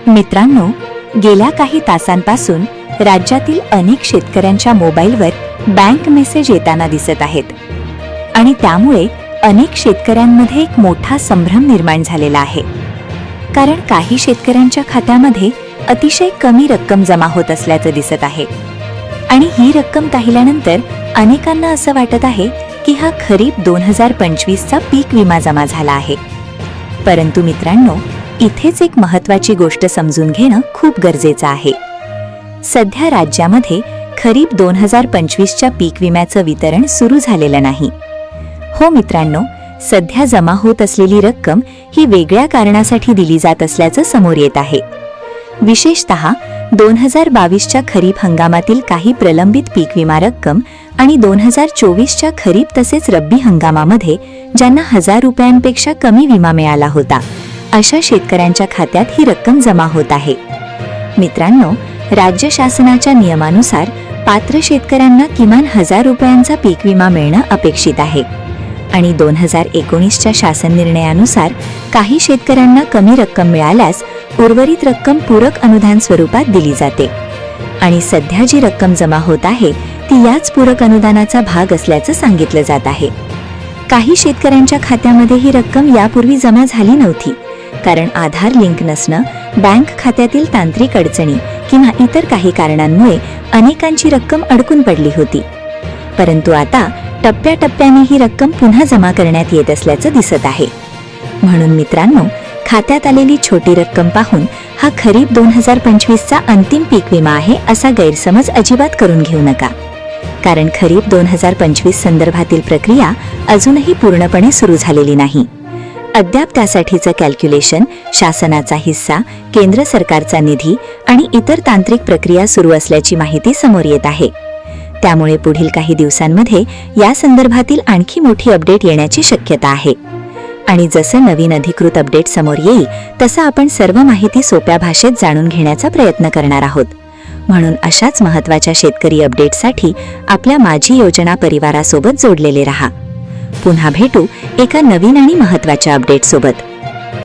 मित्रांनो, गेल्या काही तासांपासून राज्यातील अनेक शेतकऱ्यांच्या मोबाईलवर बँक मेसेज येताना दिसत आहेत आणि त्यामुळे अनेक शेतकऱ्यांमध्ये एक मोठा संभ्रम निर्माण झालेला आहे. कारण काही शेतकऱ्यांच्या खात्यामध्ये अतिशय कमी रक्कम जमा होत असल्याचं दिसत आहे आणि ही रक्कम पाहिल्यानंतर अनेकांना असं वाटत आहे की हा खरीप 2025चा पीक विमा जमा झाला आहे. परंतु मित्रांनो, इथेच एक महत्त्वाची गोष्ट समजून घेणं खूप गरजेचं आहे. सध्या राज्यामध्ये खरीप 2025च्या पीक विम्याचं वितरण सुरू झालेलं नाही. हो मित्रांनो, सध्या जमा होत असलेली रक्कम ही वेगळ्या कारणासाठी दिली जात असल्याचं समोर येत आहे. विशेषतः 2022च्या खरीप हंगामातील काही प्रलंबित पीक विमा रक्कम आणि 2024च्या खरीप तसेच रब्बी हंगामामध्ये ज्यांना 1000 रुपयांपेक्षा कमी विमा मिळाला होता, अशा शेतकऱ्यांच्या खात्यात ही रक्कम जमा होत आहे. मित्रांनो, राज्य शासनाच्या नियमानुसार पात्र शेतकऱ्यांना किमान 1000 रुपयांचा पीक विमा मिळणं अपेक्षित आहे आणि 2019च्या शासन निर्णयानुसार काही शेतकऱ्यांना कमी रक्कम मिळाल्यास उर्वरित रक्कम पूरक अनुदान स्वरूपात दिली जाते आणि सध्या जी रक्कम जमा होत आहे ती याच पूरक अनुदानाचा भाग असल्याचं सांगितलं जात आहे. काही शेतकऱ्यांच्या खात्यामध्ये ही रक्कम यापूर्वी जमा झाली नव्हती, कारण आधार लिंक नसणं, बँक खात्यातील तांत्रिक अडचणी किंवा इतर काही कारणांमुळे अनेकांची रक्कम अडकून पडली होती. परंतु आता टप्प्याटप्प्याने ही रक्कम पुन्हा जमा करण्यात येत असल्याचं दिसत आहे. म्हणून मित्रांनो, खात्यात आलेली छोटी रक्कम पाहून हा खरीप 2025चा अंतिम पीक विमा आहे असा गैरसमज अजिबात करून घेऊ नका. कारण खरीप 2025 संदर्भातील प्रक्रिया अजूनही पूर्णपणे सुरू झालेली नाही. अद्याप त्यासाठीचं कॅल्क्युलेशन, शासनाचा हिस्सा, केंद्र सरकारचा निधी आणि इतर तांत्रिक प्रक्रिया सुरू असल्याची माहिती समोर येत आहे. त्यामुळे पुढील काही दिवसांमध्ये या संदर्भातील आणखी मोठी अपडेट येण्याची शक्यता आहे आणि जसं नवीन अधिकृत अपडेट समोर येईल तसं आपण सर्व माहिती सोप्या भाषेत जाणून घेण्याचा प्रयत्न करणार आहोत. म्हणून अशाच महत्त्वाच्या शेतकरी अपडेटसाठी आपल्या माझी योजना परिवारासोबत जोडलेले रहा. पुन्हा भेटू एका नवीन आणि महत्त्वाच्या अपडेटसोबत.